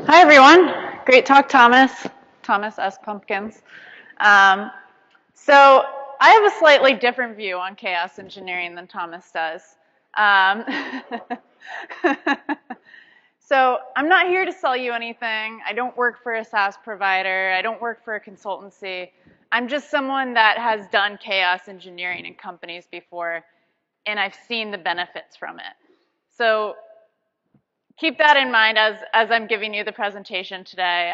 Hi, everyone. Great talk, Thomas. Thomas S. Pumpkins. So I have a slightly different view on chaos engineering than Thomas does. Um, so I'm not here to sell you anything. I don't work for a SaaS provider. I don't work for a consultancy. I'm just someone that has done chaos engineering in companies before, and I've seen the benefits from it. So keep that in mind as I'm giving you the presentation today.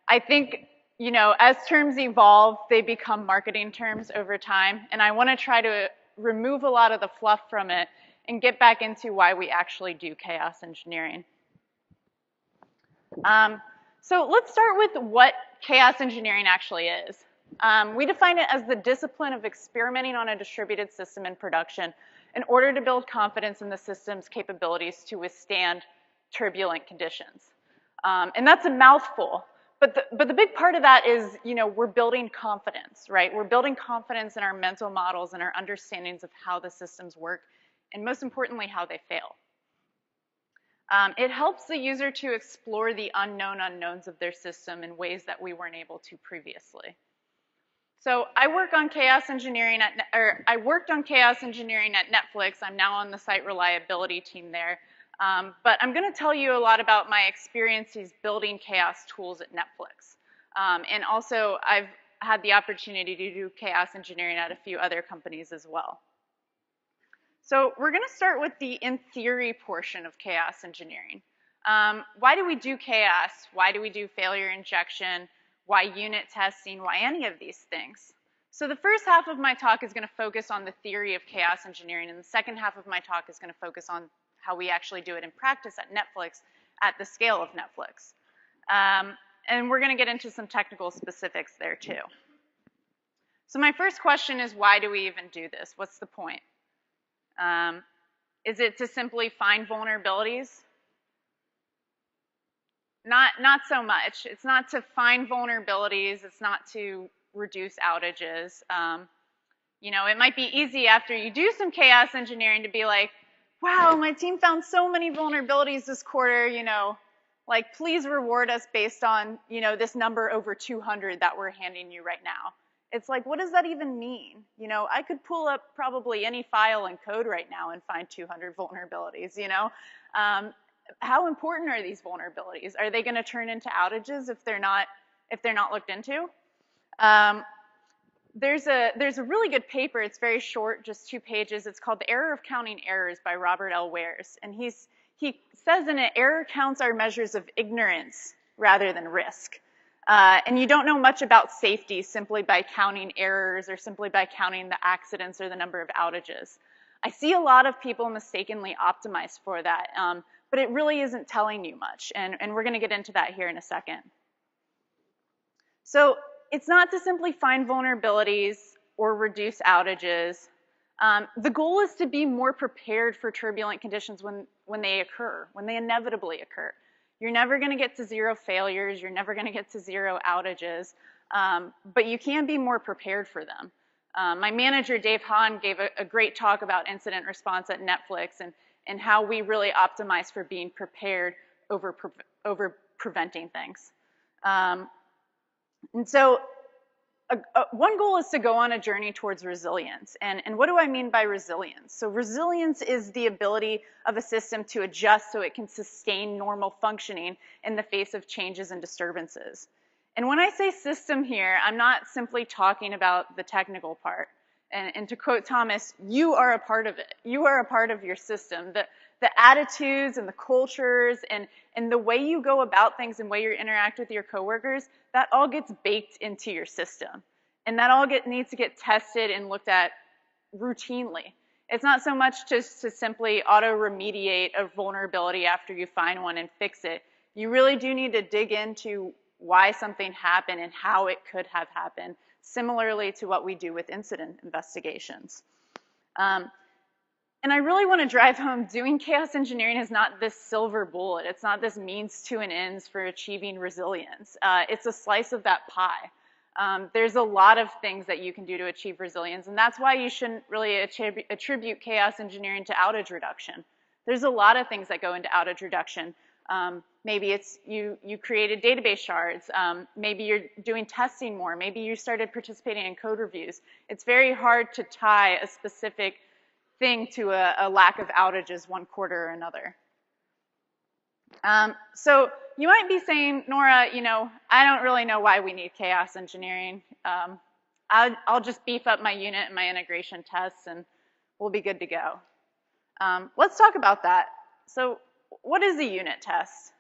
I think, you know, as terms evolve, they become marketing terms over time, and I want to try to remove a lot of the fluff from it and get back into why we actually do chaos engineering. So let's start with what chaos engineering actually is. We define it as the discipline of experimenting on a distributed system in production in order to build confidence in the system's capabilities to withstand turbulent conditions. And that's a mouthful, but the big part of that is, you know, we're building confidence, right? We're building confidence in our mental models and our understandings of how the systems work, and most importantly, how they fail. It helps the user to explore the unknown unknowns of their system in ways that we weren't able to previously. So I work on chaos engineering I worked on chaos engineering at Netflix. I'm now on the site reliability team there. But I'm going to tell you a lot about my experiences building chaos tools at Netflix. And also, I've had the opportunity to do chaos engineering at a few other companies as well. So we're going to start with the in theory portion of chaos engineering. Why do we do chaos? Why do we do failure injection? Why unit testing? Why any of these things? So the first half of my talk is going to focus on the theory of chaos engineering, and the second half of my talk is going to focus on how we actually do it in practice at Netflix at the scale of Netflix. And we're going to get into some technical specifics there too. So my first question is, why do we even do this? What's the point? Is it to simply find vulnerabilities? Not so much. It's not to find vulnerabilities. It's not to reduce outages. You know, it might be easy after you do some chaos engineering to be like, wow, my team found so many vulnerabilities this quarter, you know, like please reward us based on, you know, this number over 200 that we're handing you right now. It's like, what does that even mean? You know, I could pull up probably any file and code right now and find 200 vulnerabilities, you know. How important are these vulnerabilities? Are they going to turn into outages if they're not looked into? There's a really good paper. It's very short, just 2 pages. It's called The Error of Counting Errors by Robert L. Wares. And he says in it, error counts are measures of ignorance rather than risk. And you don't know much about safety simply by counting errors or simply by counting the accidents or the number of outages. I see a lot of people mistakenly optimize for that, but it really isn't telling you much. And we're going to get into that here in a second. So it's not to simply find vulnerabilities or reduce outages. The goal is to be more prepared for turbulent conditions when they occur, when they inevitably occur. You're never going to get to 0 failures. You're never going to get to 0 outages, but you can be more prepared for them. My manager, Dave Hahn, gave a great talk about incident response at Netflix and how we really optimize for being prepared over preventing things. And so one goal is to go on a journey towards resilience. And what do I mean by resilience? So resilience is the ability of a system to adjust so it can sustain normal functioning in the face of changes and disturbances. And when I say system here, I'm not simply talking about the technical part. And to quote Thomas, you are a part of it. You are a part of your system. The attitudes and the cultures and the way you go about things and the way you interact with your coworkers, that all gets baked into your system. And that all needs to get tested and looked at routinely. It's not so much just to simply auto-remediate a vulnerability after you find one and fix it. You really do need to dig into why something happened and how it could have happened, similarly to what we do with incident investigations. And I really want to drive home, doing chaos engineering is not this silver bullet. It's not this means to an ends for achieving resilience. It's a slice of that pie. There's a lot of things that you can do to achieve resilience, and that's why you shouldn't really attribute chaos engineering to outage reduction. There's a lot of things that go into outage reduction. Maybe it's you created database shards. Maybe you're doing testing more. Maybe you started participating in code reviews. It's very hard to tie a specific thing to a lack of outages one quarter or another. So you might be saying, Nora, you know, I don't really know why we need chaos engineering. I'll just beef up my unit and my integration tests and we'll be good to go. Let's talk about that. So what is a unit test?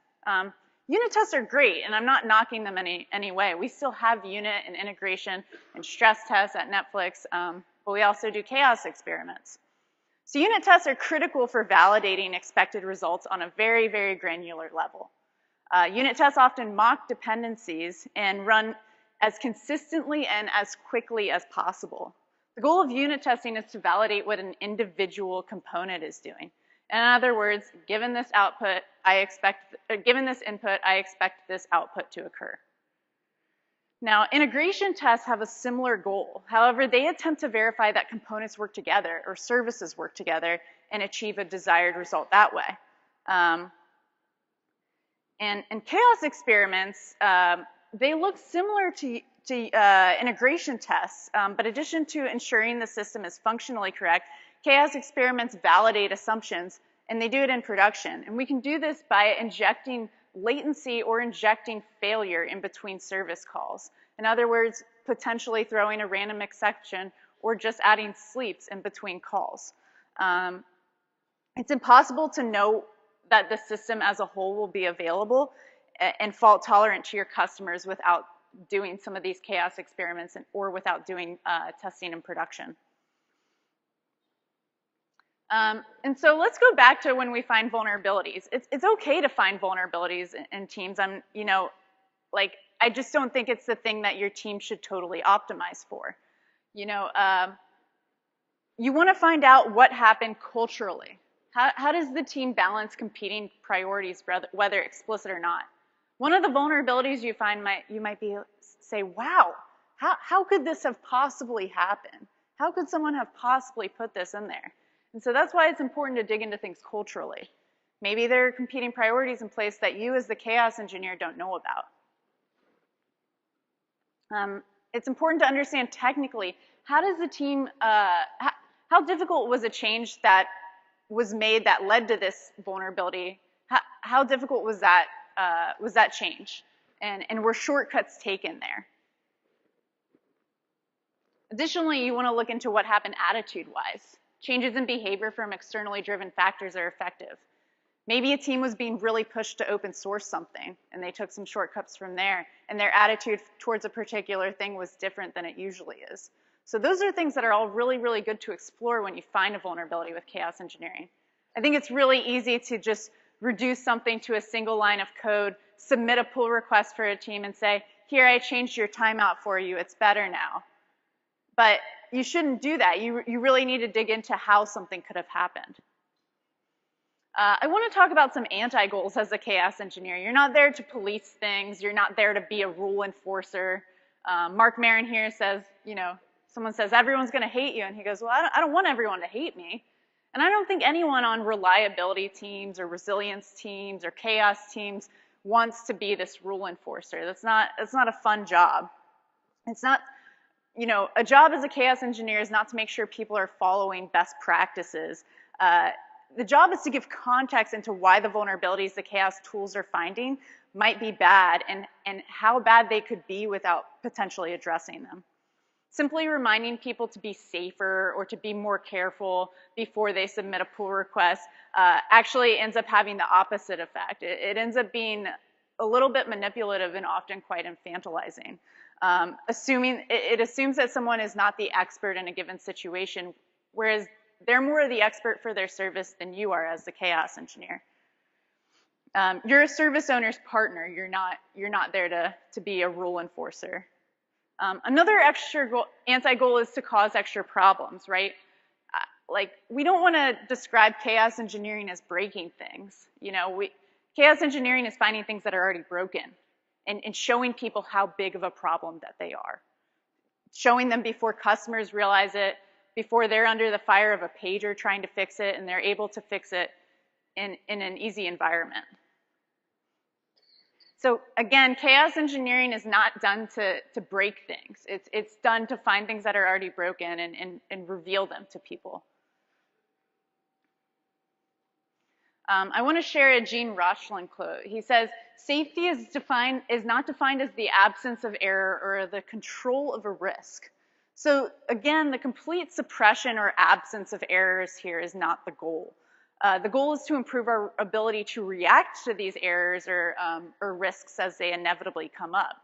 Unit tests are great, and I'm not knocking them any way. We still have unit and integration and stress tests at Netflix, but we also do chaos experiments. So unit tests are critical for validating expected results on a very, very granular level. Unit tests often mock dependencies and run as consistently and as quickly as possible. The goal of unit testing is to validate what an individual component is doing. In other words, given this input, I expect this output to occur. Now, integration tests have a similar goal. However, they attempt to verify that components work together or services work together and achieve a desired result that way. And chaos experiments, they look similar to integration tests, but in addition to ensuring the system is functionally correct, chaos experiments validate assumptions, and they do it in production. And we can do this by injecting latency or injecting failure in between service calls. In other words, potentially throwing a random exception or just adding sleeps in between calls. It's impossible to know that the system as a whole will be available and fault tolerant to your customers without doing some of these chaos experiments or without doing testing in production. And so let's go back to when we find vulnerabilities. It's okay to find vulnerabilities in teams. I just don't think it's the thing that your team should totally optimize for. You want to find out what happened culturally. How does the team balance competing priorities, whether explicit or not? One of the vulnerabilities you find you might say, wow, how could this have possibly happened? How could someone have possibly put this in there? And so that's why it's important to dig into things culturally. Maybe there are competing priorities in place that you as the chaos engineer don't know about. It's important to understand technically, how does the team, how difficult was a change that was made that led to this vulnerability? How difficult was that change? And were shortcuts taken there? Additionally, you want to look into what happened attitude-wise. Changes in behavior from externally driven factors are effective. Maybe a team was being really pushed to open source something, and they took some shortcuts from there, and their attitude towards a particular thing was different than it usually is. So those are things that are all really, really good to explore when you find a vulnerability with chaos engineering. I think it's really easy to just reduce something to a single line of code, submit a pull request for a team, and say, here, I changed your timeout for you, it's better now. But you shouldn't do that. You really need to dig into how something could have happened. I want to talk about some anti-goals as a chaos engineer. You're not there to police things. You're not there to be a rule enforcer. Mark Maron here says, someone says, everyone's going to hate you. And he goes, well, I don't want everyone to hate me. And I don't think anyone on reliability teams or resilience teams or chaos teams wants to be this rule enforcer. That's not a fun job. It's not, a job as a chaos engineer is not to make sure people are following best practices. The job is to give context into why the vulnerabilities the chaos tools are finding might be bad and how bad they could be without potentially addressing them. Simply reminding people to be safer or to be more careful before they submit a pull request actually ends up having the opposite effect. It ends up being a little bit manipulative and often quite infantilizing. It assumes that someone is not the expert in a given situation, whereas they're more the expert for their service than you are as the chaos engineer. You're a service owner's partner. You're not there to be a rule enforcer. Another anti-goal is to cause extra problems, right? We don't want to describe chaos engineering as breaking things. Chaos engineering is finding things that are already broken and showing people how big of a problem that they are. Showing them before customers realize it, before they're under the fire of a pager trying to fix it, and they're able to fix it in an easy environment. So again, chaos engineering is not done to break things. It's done to find things that are already broken and reveal them to people. I want to share a Gene Rochlin quote. He says, "Safety is not defined as the absence of error or the control of a risk." So again, the complete suppression or absence of errors here is not the goal. The goal is to improve our ability to react to these errors or risks as they inevitably come up.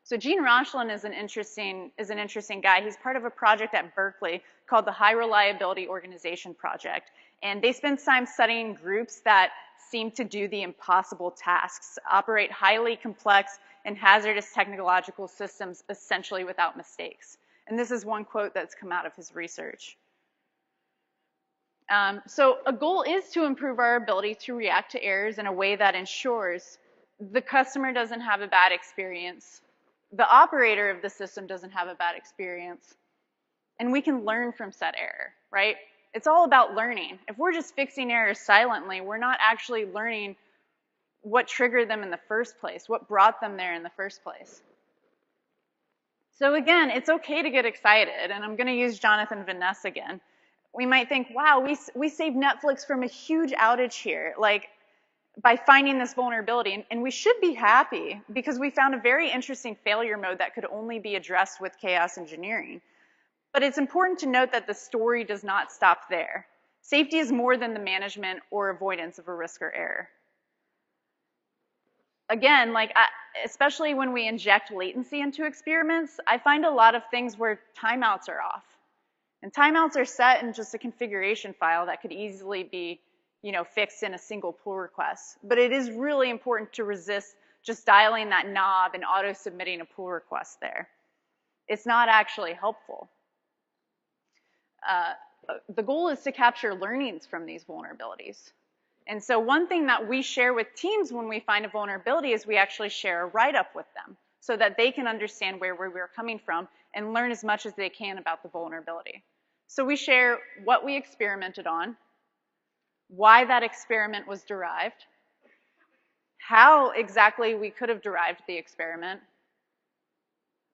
So Gene Rochlin is an interesting guy. He's part of a project at Berkeley called the High Reliability Organization Project. And they spend time studying groups that seem to do the impossible tasks, operate highly complex and hazardous technological systems essentially without mistakes. And this is one quote that's come out of his research. So a goal is to improve our ability to react to errors in a way that ensures the customer doesn't have a bad experience, the operator of the system doesn't have a bad experience, and we can learn from said error, right? It's all about learning. If we're just fixing errors silently, we're not actually learning what triggered them in the first place, what brought them there in the first place. So again, it's okay to get excited, and I'm going to use Jonathan Van Ness again. We might think, wow, we saved Netflix from a huge outage here, like by finding this vulnerability, and we should be happy because we found a very interesting failure mode that could only be addressed with chaos engineering. But it's important to note that the story does not stop there. Safety is more than the management or avoidance of a risk or error. Again, especially when we inject latency into experiments, I find a lot of things where timeouts are off. And timeouts are set in just a configuration file that could easily be, fixed in a single pull request. But it is really important to resist just dialing that knob and auto-submitting a pull request there. It's not actually helpful. The goal is to capture learnings from these vulnerabilities. And so one thing that we share with teams when we find a vulnerability is we actually share a write-up with them so that they can understand where we're coming from and learn as much as they can about the vulnerability. So we share what we experimented on, why that experiment was derived, how exactly we could have derived the experiment,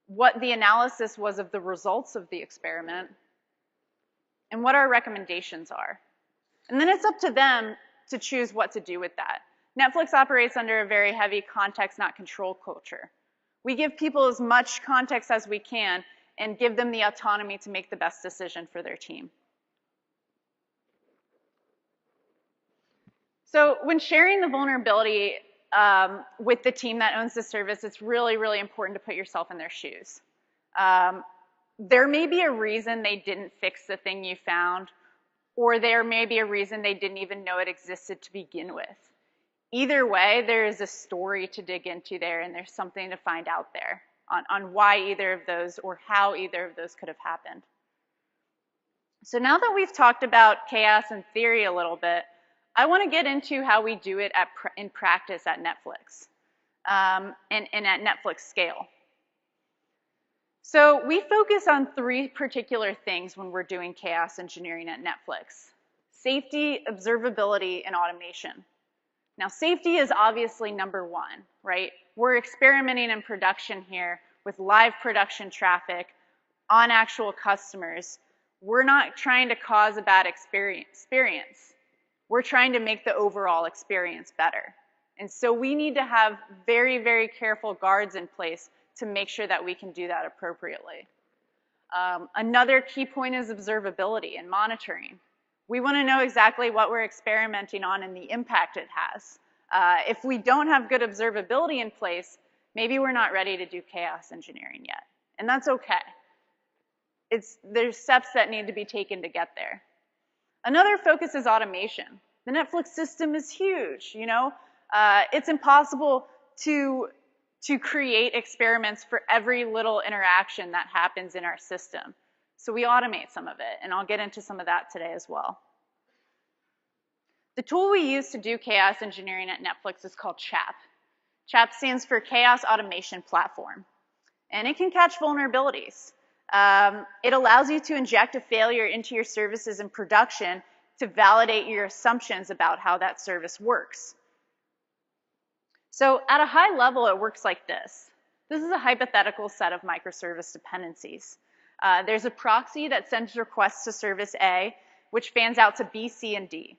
what the analysis was of the results of the experiment, and what our recommendations are. And then it's up to them to choose what to do with that. Netflix operates under a very heavy context, not control culture. We give people as much context as we can and give them the autonomy to make the best decision for their team. So when sharing the vulnerability with the team that owns the service, it's really, really important to put yourself in their shoes. There may be a reason they didn't fix the thing you found, or there may be a reason they didn't even know it existed to begin with. Either way, there is a story to dig into there, and there's something to find out there on why either of those or how either of those could have happened. So now that we've talked about chaos in theory a little bit, I want to get into how we do it in practice at Netflix and at Netflix scale. So we focus on three particular things when we're doing chaos engineering at Netflix: safety, observability, and automation. Now, safety is obviously number one, right? We're experimenting in production here with live production traffic on actual customers. We're not trying to cause a bad experience. We're trying to make the overall experience better. And so we need to have very, very careful guards in place to make sure that we can do that appropriately. Another key point is observability and monitoring. We want to know exactly what we're experimenting on and the impact it has. If we don't have good observability in place, maybe we're not ready to do chaos engineering yet. And that's okay. There's steps that need to be taken to get there. Another focus is automation. The Netflix system is huge, It's impossible to create experiments for every little interaction that happens in our system. So we automate some of it, and I'll get into some of that today as well. The tool we use to do chaos engineering at Netflix is called ChAP. ChAP stands for Chaos Automation Platform, and it can catch vulnerabilities. It allows you to inject a failure into your services in production to validate your assumptions about how that service works. So at a high level, it works like this. This is a hypothetical set of microservice dependencies. There's a proxy that sends requests to service A, which fans out to B, C, and D.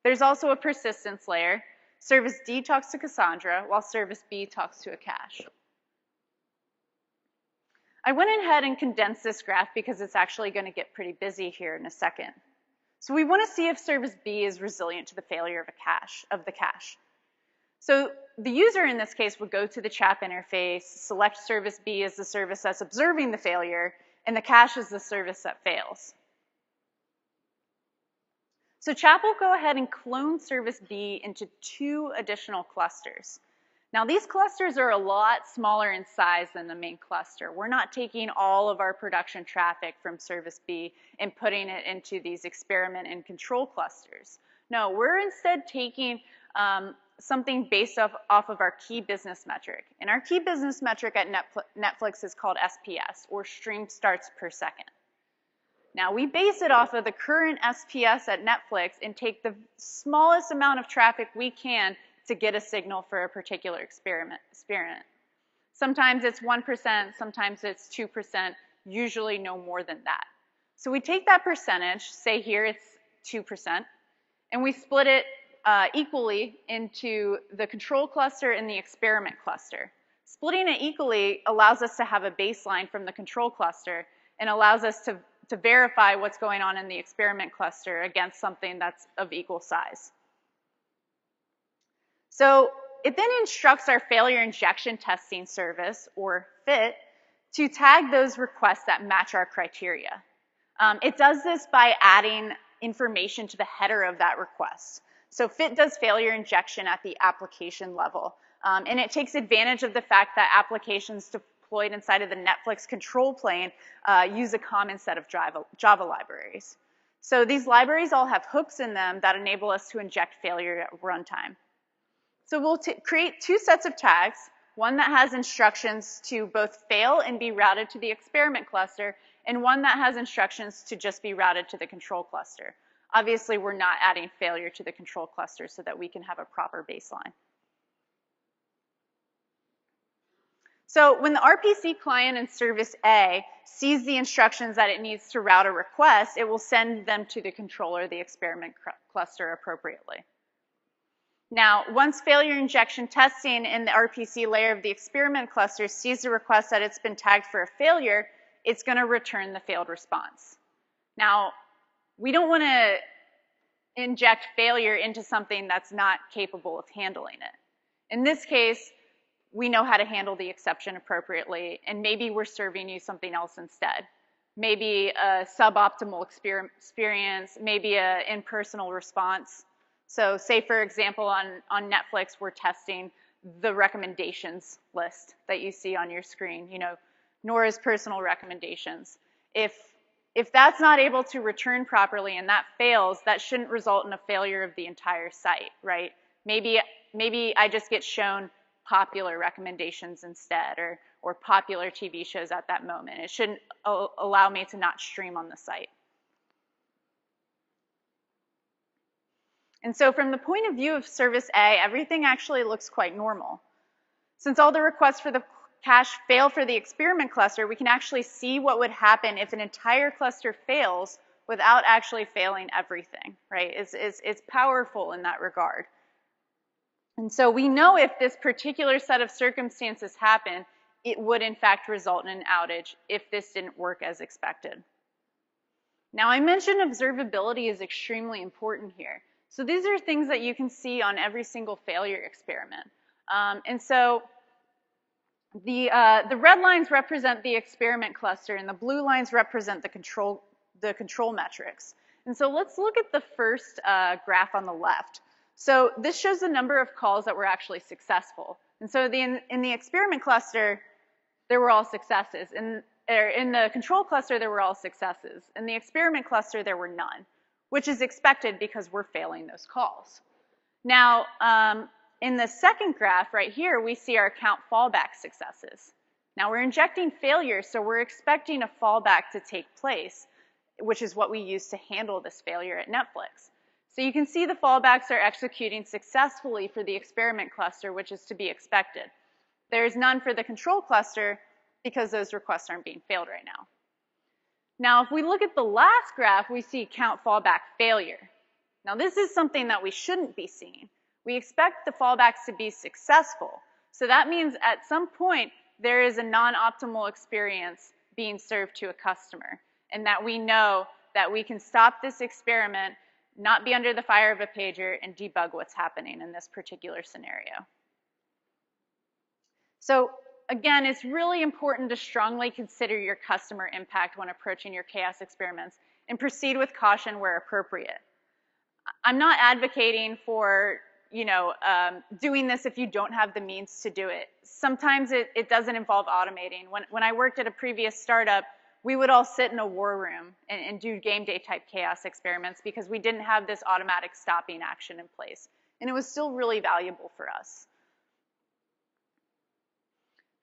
There's also a persistence layer. Service D talks to Cassandra, while service B talks to a cache. I went ahead and condensed this graph because it's actually going to get pretty busy here in a second. So we want to see if service B is resilient to the failure of the cache. So the user in this case would go to the ChAP interface, select service B as the service that's observing the failure, and the cache is the service that fails. So ChAP will go ahead and clone service B into 2 additional clusters. Now these clusters are a lot smaller in size than the main cluster. We're not taking all of our production traffic from service B and putting it into these experiment and control clusters. No, we're instead taking something based off of our key business metric. And our key business metric at Netflix is called SPS, or stream starts per second. Now we base it off of the current SPS at Netflix and take the smallest amount of traffic we can to get a signal for a particular experiment. Sometimes it's 1%, sometimes it's 2%, usually no more than that. So we take that percentage, say here it's 2%, and we split it equally into the control cluster and the experiment cluster. Splitting it equally allows us to have a baseline from the control cluster and allows us to verify what's going on in the experiment cluster against something that's of equal size. So it then instructs our failure injection testing service, or FIT, to tag those requests that match our criteria. It does this by adding information to the header of that request. So FIT does failure injection at the application level, and it takes advantage of the fact that applications deployed inside of the Netflix control plane use a common set of Java libraries. So these libraries all have hooks in them that enable us to inject failure at runtime. So we'll create 2 sets of tags, one that has instructions to both fail and be routed to the experiment cluster, and one that has instructions to just be routed to the control cluster. Obviously, we're not adding failure to the control cluster so that we can have a proper baseline. So when the RPC client in service A sees the instructions that it needs to route a request, it will send them to the controller, the experiment cluster, appropriately. Now, once failure injection testing in the RPC layer of the experiment cluster sees the request that it's been tagged for a failure, it's going to return the failed response. Now, we don't want to inject failure into something that's not capable of handling it. In this case, we know how to handle the exception appropriately, and maybe we're serving you something else instead. Maybe a suboptimal experience, maybe an impersonal response. So say, for example, on Netflix, we're testing the recommendations list that you see on your screen, you know, Nora's personal recommendations. If that's not able to return properly and that fails, that shouldn't result in a failure of the entire site, right? Maybe I just get shown popular recommendations instead, or popular TV shows at that moment. It shouldn't allow me to not stream on the site. And so from the point of view of service A, everything actually looks quite normal. Since all the requests for the cache fail for the experiment cluster, we can actually see what would happen if an entire cluster fails without actually failing everything, right? It's powerful in that regard. And so we know if this particular set of circumstances happen, it would in fact result in an outage if this didn't work as expected. Now, I mentioned observability is extremely important here. So these are things that you can see on every single failure experiment. And so the red lines represent the experiment cluster, and the blue lines represent the control metrics. And so let's look at the first graph on the left. So this shows the number of calls that were actually successful. And so in the experiment cluster, there were all successes. In the control cluster, there were all successes. In the experiment cluster, there were none, which is expected because we're failing those calls. Now, in the second graph right here, we see our count fallback successes. Now, we're injecting failure, so we're expecting a fallback to take place, which is what we use to handle this failure at Netflix. So you can see the fallbacks are executing successfully for the experiment cluster, which is to be expected. There is none for the control cluster because those requests aren't being failed right now. Now, if we look at the last graph, we see count fallback failure. Now, this is something that we shouldn't be seeing. We expect the fallbacks to be successful. So that means at some point, there is a non-optimal experience being served to a customer, and that we know that we can stop this experiment, not be under the fire of a pager, and debug what's happening in this particular scenario. So again, it's really important to strongly consider your customer impact when approaching your chaos experiments and proceed with caution where appropriate. I'm not advocating for doing this if you don't have the means to do it. Sometimes it doesn't involve automating. When I worked at a previous startup, we would all sit in a war room and do game day type chaos experiments because we didn't have this automatic stopping action in place. And it was still really valuable for us.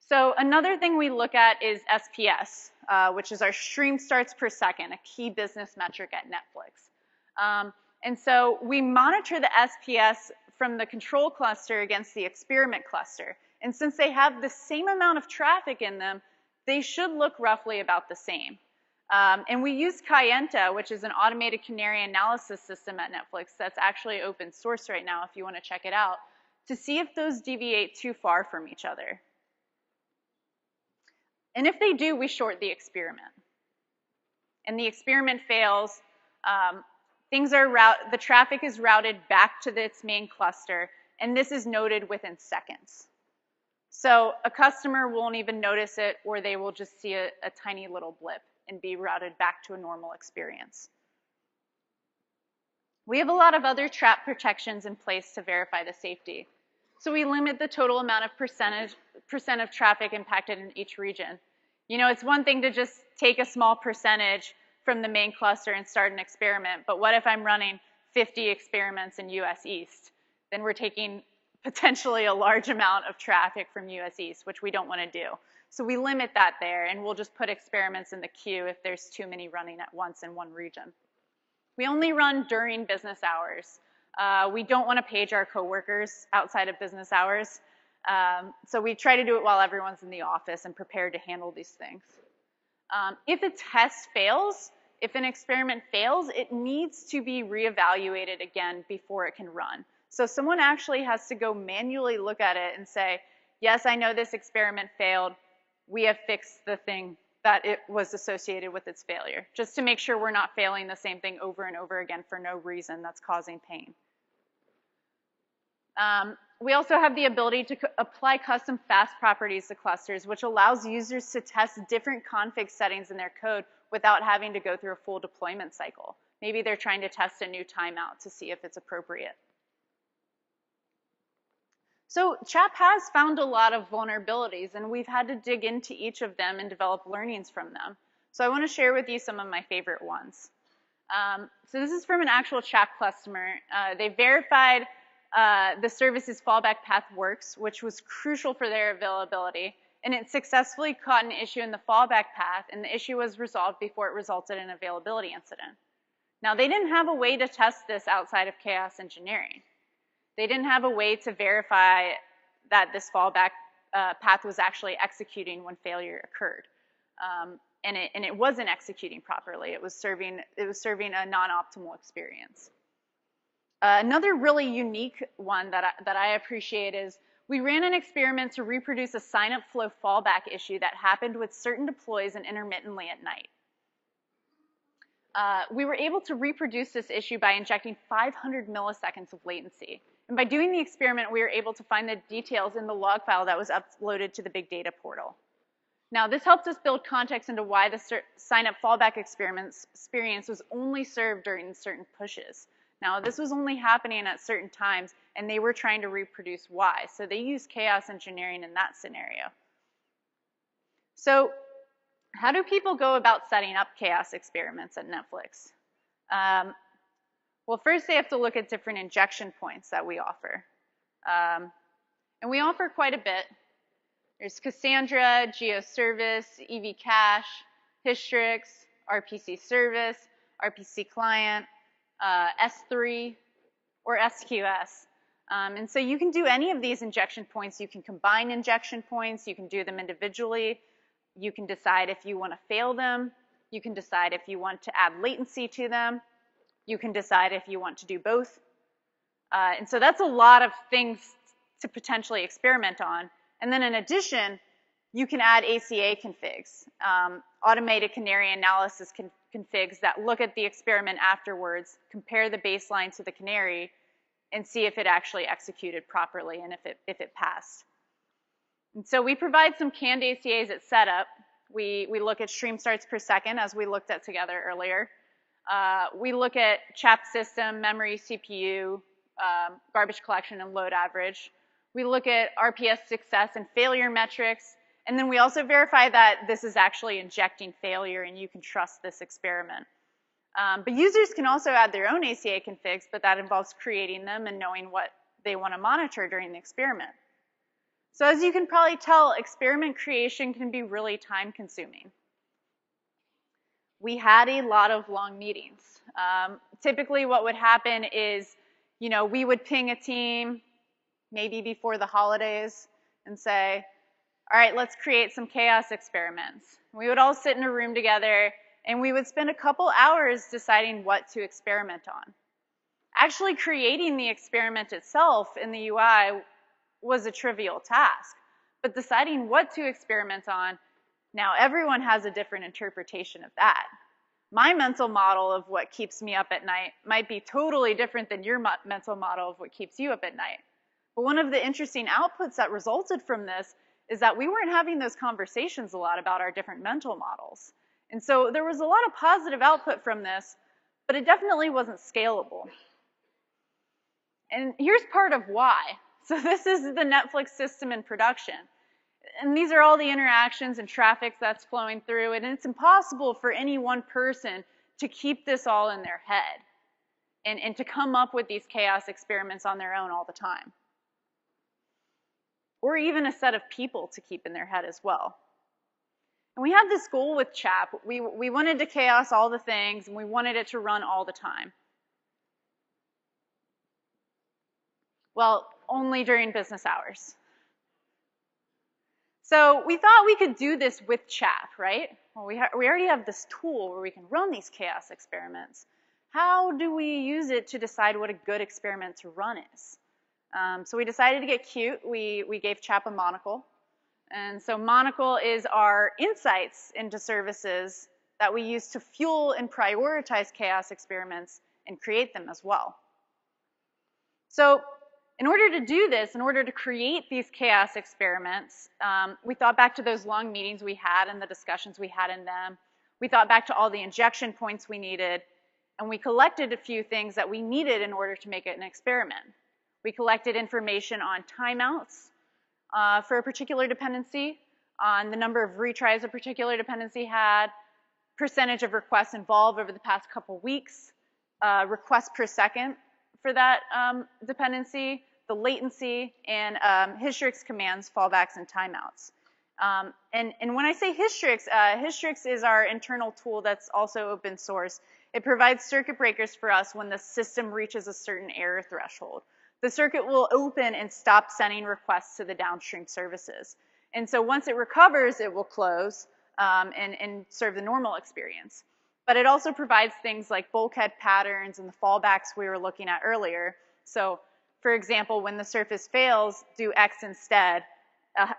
So another thing we look at is SPS, which is our stream starts per second, a key business metric at Netflix. And so we monitor the SPS from the control cluster against the experiment cluster. And since they have the same amount of traffic in them, they should look roughly about the same. And we use Kayenta, which is an automated canary analysis system at Netflix that's actually open source right now if you want to check it out, to see if those deviate too far from each other. And if they do, we short the experiment. And the experiment fails, the traffic is routed back to its main cluster, and this is noted within seconds. So a customer won't even notice it, or they will just see a tiny little blip and be routed back to a normal experience. We have a lot of other ChAP protections in place to verify the safety. So we limit the total amount of percent of traffic impacted in each region. It's one thing to just take a small percentage from the main cluster and start an experiment, but what if I'm running 50 experiments in US East? Then we're taking potentially a large amount of traffic from US East, which we don't want to do. So we limit that there, and we'll just put experiments in the queue if there's too many running at once in one region. We only run during business hours. We don't want to page our coworkers outside of business hours. So we try to do it while everyone's in the office and prepared to handle these things. If a test fails, if an experiment fails, it needs to be reevaluated again before it can run. So someone actually has to go manually look at it and say, yes, I know this experiment failed. We have fixed the thing that it was associated with its failure, just to make sure we're not failing the same thing over and over again for no reason that's causing pain. We also have the ability to apply custom fast properties to clusters, which allows users to test different config settings in their code without having to go through a full deployment cycle. Maybe they're trying to test a new timeout to see if it's appropriate. So ChAP has found a lot of vulnerabilities, and we've had to dig into each of them and develop learnings from them. So I want to share with you some of my favorite ones. So this is from an actual ChAP customer. They verified the service's fallback path works, which was crucial for their availability, and it successfully caught an issue in the fallback path, and the issue was resolved before it resulted in an availability incident. Now, they didn't have a way to test this outside of chaos engineering. They didn't have a way to verify that this fallback path was actually executing when failure occurred. And it wasn't executing properly. It was serving a non-optimal experience. Another really unique one that I appreciate is we ran an experiment to reproduce a sign-up flow fallback issue that happened with certain deploys and intermittently at night. We were able to reproduce this issue by injecting 500 milliseconds of latency. And by doing the experiment, we were able to find the details in the log file that was uploaded to the big data portal. Now, this helped us build context into why the sign-up fallback experience was only served during certain pushes. Now, this was only happening at certain times, and they were trying to reproduce why. So they used chaos engineering in that scenario. So how do people go about setting up chaos experiments at Netflix? Well, first they have to look at different injection points that we offer. And we offer quite a bit. There's Cassandra, GeoService, EV Cache, Hystrix, RPC Service, RPC Client, S3, or SQS. And so you can do any of these injection points. You can combine injection points. You can do them individually. You can decide if you want to fail them. You can decide if you want to add latency to them. You can decide if you want to do both. And so that's a lot of things to potentially experiment on. And then in addition, you can add ACA configs, automated canary analysis configs that look at the experiment afterwards, compare the baseline to the canary, and see if it actually executed properly and if it passed. And so we provide some canned ACAs at setup. We look at stream starts per second, as we looked at together earlier. We look at ChAP system, memory, CPU, garbage collection, and load average. We look at RPS success and failure metrics. And then we also verify that this is actually injecting failure and you can trust this experiment. But users can also add their own ACA configs, but that involves creating them and knowing what they want to monitor during the experiment. So as you can probably tell, experiment creation can be really time consuming. We had a lot of long meetings. Typically what would happen is, we would ping a team maybe before the holidays and say, all right, let's create some chaos experiments. We would all sit in a room together and we would spend a couple hours deciding what to experiment on. Actually creating the experiment itself in the UI was a trivial task, but deciding what to experiment on, now everyone has a different interpretation of that. My mental model of what keeps me up at night might be totally different than your mental model of what keeps you up at night. But one of the interesting outputs that resulted from this is that we weren't having those conversations a lot about our different mental models. And so there was a lot of positive output from this, but it definitely wasn't scalable. And here's part of why. So this is the Netflix system in production. And these are all the interactions and traffic that's flowing through, and it's impossible for any one person to keep this all in their head and to come up with these chaos experiments on their own all the time. Or even a set of people to keep in their head as well. And we had this goal with ChAP. We wanted to chaos all the things, and we wanted it to run all the time. Well, only during business hours. So we thought we could do this with ChAP, right? Well, we already have this tool where we can run these chaos experiments. How do we use it to decide what a good experiment to run is? So we decided to get cute. We gave ChAP a Monocle. And so Monocle is our insights into services that we use to fuel and prioritize chaos experiments and create them as well. So in order to do this, in order to create these chaos experiments, we thought back to those long meetings we had and the discussions we had in them. We thought back to all the injection points we needed, and we collected a few things that we needed in order to make it an experiment. We collected information on timeouts for a particular dependency, on the number of retries a particular dependency had, percentage of requests involved over the past couple weeks, requests per second for that dependency, the latency, and Hystrix commands, fallbacks, and timeouts. And when I say Hystrix, Hystrix is our internal tool that's also open source. It provides circuit breakers for us when the system reaches a certain error threshold. The circuit will open and stop sending requests to the downstream services. And so once it recovers, it will close and serve the normal experience. But it also provides things like bulkhead patterns and the fallbacks we were looking at earlier. So, for example, when the surface fails, do X instead,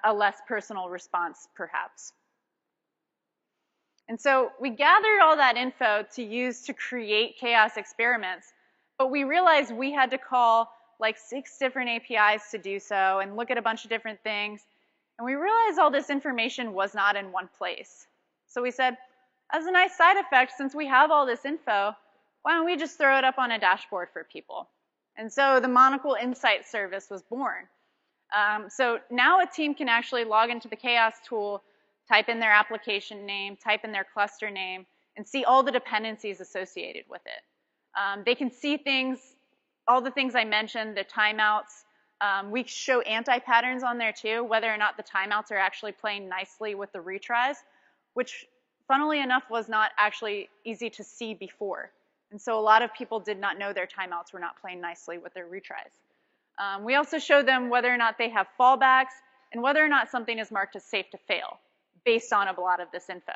a less personal response, perhaps. And so we gathered all that info to use to create chaos experiments, but we realized we had to call like 6 different APIs to do so and look at a bunch of different things. And we realized all this information was not in one place. So we said, as a nice side effect, since we have all this info, why don't we just throw it up on a dashboard for people? And so the Monocle Insight service was born. So now a team can actually log into the chaos tool, type in their application name, type in their cluster name, and see all the dependencies associated with it. They can see things, all the things I mentioned, the timeouts. We show anti-patterns on there too, whether or not the timeouts are actually playing nicely with the retries, which funnily enough was not actually easy to see before. And so a lot of people did not know their timeouts were not playing nicely with their retries. We also show them whether or not they have fallbacks and whether or not something is marked as safe to fail based on a lot of this info.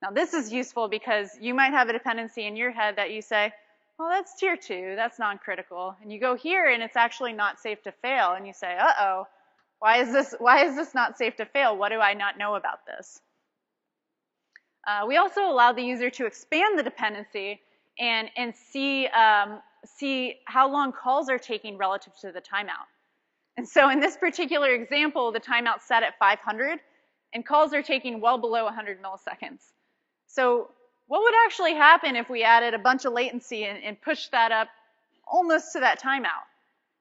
Now this is useful because you might have a dependency in your head that you say, well, that's tier 2, that's non-critical. And you go here and it's actually not safe to fail, and you say, uh-oh, why is this not safe to fail? What do I not know about this? We also allow the user to expand the dependency and see how long calls are taking relative to the timeout. And so in this particular example, the timeout's set at 500, and calls are taking well below 100 milliseconds. So what would actually happen if we added a bunch of latency and pushed that up almost to that timeout?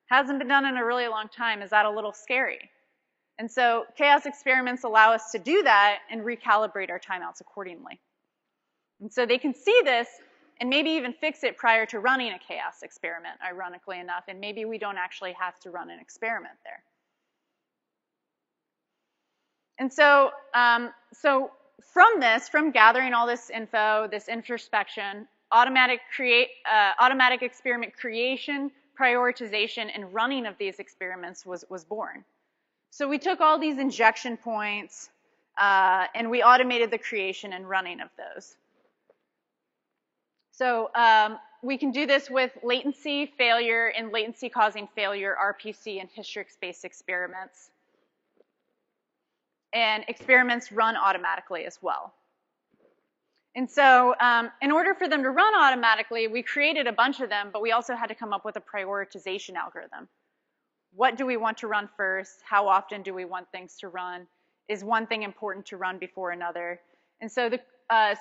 Hasn't been done in a really long time. Is that a little scary? And so chaos experiments allow us to do that and recalibrate our timeouts accordingly. And so they can see this and maybe even fix it prior to running a chaos experiment, ironically enough, and maybe we don't actually have to run an experiment there. And so, from gathering all this info, this introspection, automatic experiment creation, prioritization, and running of these experiments was born. So we took all these injection points and we automated the creation and running of those. So we can do this with latency, failure, and latency-causing failure RPC and Hystrix-based experiments. And experiments run automatically as well. And so in order for them to run automatically, we created a bunch of them, but we also had to come up with a prioritization algorithm. What do we want to run first? How often do we want things to run? Is one thing important to run before another? And so,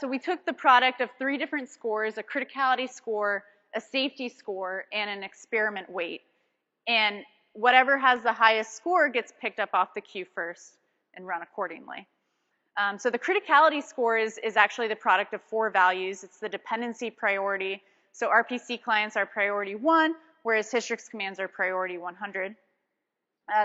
so we took the product of 3 different scores, a criticality score, a safety score, and an experiment weight. And whatever has the highest score gets picked up off the queue first and run accordingly. So the criticality score is actually the product of 4 values. It's the dependency priority. So RPC clients are priority 1, whereas Hystrix commands are priority 100.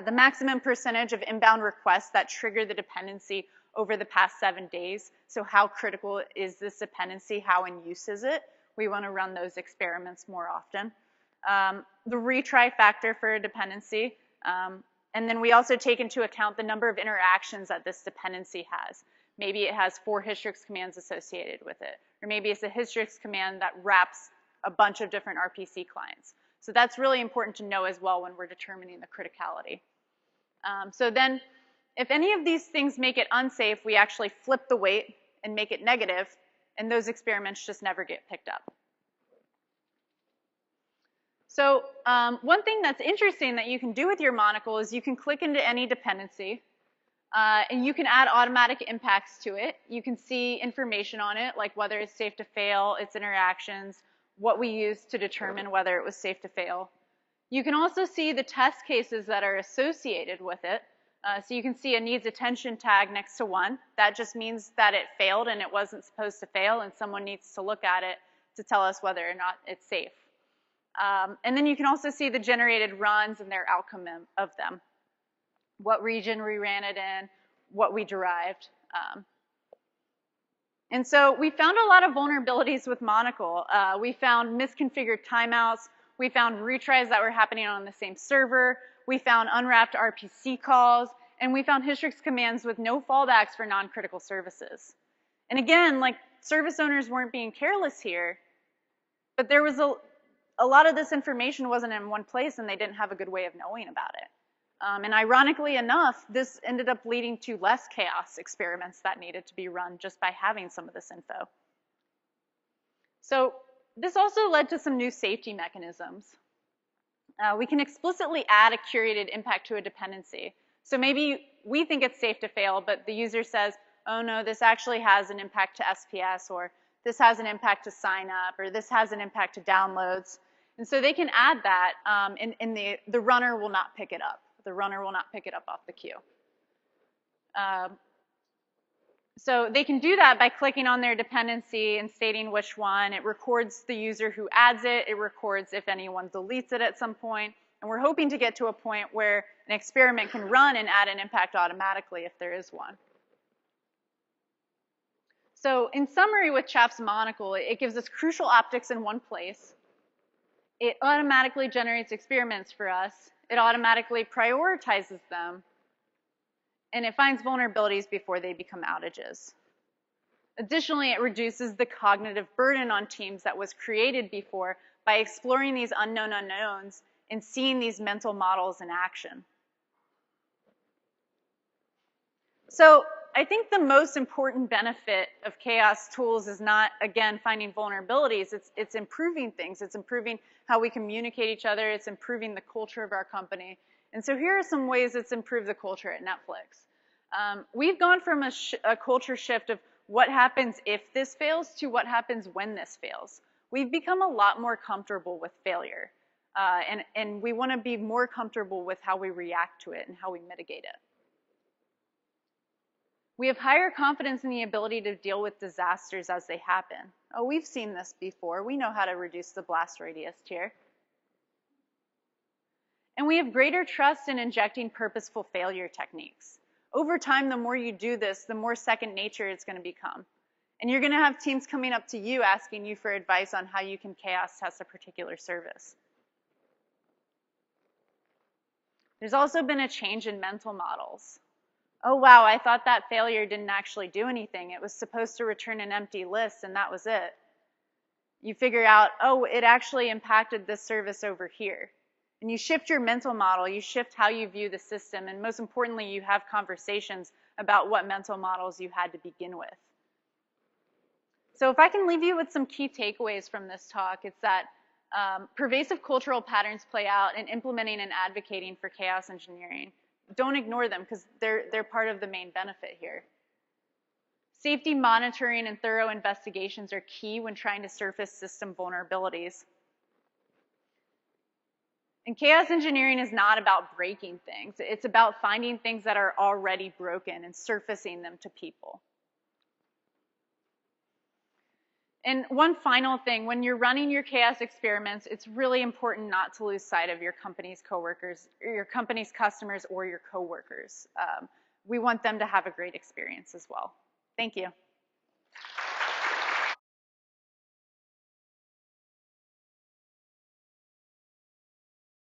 The maximum percentage of inbound requests that trigger the dependency over the past 7 days. So how critical is this dependency? How in use is it? We want to run those experiments more often. The retry factor for a dependency. And then we also take into account the number of interactions that this dependency has. Maybe it has 4 Hystrix commands associated with it. Or maybe it's a Hystrix command that wraps a bunch of different RPC clients. So that's really important to know as well when we're determining the criticality. So then, if any of these things make it unsafe, we actually flip the weight and make it negative, and those experiments just never get picked up. So one thing that's interesting that you can do with your Monocle is you can click into any dependency, and you can add automatic impacts to it. You can see information on it, like whether it's safe to fail, its interactions, what we used to determine whether it was safe to fail. You can also see the test cases that are associated with it. So you can see a needs attention tag next to 1. That just means that it failed and it wasn't supposed to fail, and someone needs to look at it to tell us whether or not it's safe. And then you can also see the generated runs and their outcome of them. What region we ran it in, what we derived. And so we found a lot of vulnerabilities with Monocle. We found misconfigured timeouts. We found retries that were happening on the same server. We found unwrapped RPC calls. And we found Hystrix commands with no fallbacks for non-critical services. And again, like, service owners weren't being careless here, but there was a lot of this information wasn't in one place and they didn't have a good way of knowing about it. And ironically enough, this ended up leading to less chaos experiments that needed to be run just by having some of this info. So this also led to some new safety mechanisms. We can explicitly add a curated impact to a dependency. So maybe we think it's safe to fail, but the user says, oh no, this actually has an impact to SPS, or this has an impact to sign up, or this has an impact to downloads. And so they can add that, and the runner will not pick it up. The runner will not pick it up off the queue. So they can do that by clicking on their dependency and stating which one. It records the user who adds it. It records if anyone deletes it at some point. And we're hoping to get to a point where an experiment can run and add an impact automatically if there is one. So in summary, with ChAP's Monocle, it gives us crucial optics in one place. It automatically generates experiments for us. It automatically prioritizes them. And it finds vulnerabilities before they become outages. Additionally, it reduces the cognitive burden on teams that was created before by exploring these unknown unknowns and seeing these mental models in action. So I think the most important benefit of chaos tools is not, again, finding vulnerabilities. It's improving things. It's improving how we communicate each other. It's improving the culture of our company. And so here are some ways it's improved the culture at Netflix. We've gone from a culture shift of what happens if this fails to what happens when this fails. We've become a lot more comfortable with failure. And we want to be more comfortable with how we react to it and how we mitigate it. We have higher confidence in the ability to deal with disasters as they happen. Oh, we've seen this before. We know how to reduce the blast radius here. And we have greater trust in injecting purposeful failure techniques. Over time, the more you do this, the more second nature it's going to become. And you're going to have teams coming up to you asking you for advice on how you can chaos test a particular service. There's also been a change in mental models. Oh, wow, I thought that failure didn't actually do anything. It was supposed to return an empty list, and that was it. You figure out, oh, it actually impacted this service over here. And you shift your mental model, you shift how you view the system, and most importantly, you have conversations about what mental models you had to begin with. So if I can leave you with some key takeaways from this talk, it's that pervasive cultural patterns play out in implementing and advocating for chaos engineering. Don't ignore them because they're part of the main benefit here. Safety monitoring and thorough investigations are key when trying to surface system vulnerabilities. And chaos engineering is not about breaking things. It's about finding things that are already broken and surfacing them to people. And one final thing, when you're running your chaos experiments, it's really important not to lose sight of your company's coworkers, or your company's customers, or your coworkers. We want them to have a great experience as well. Thank you.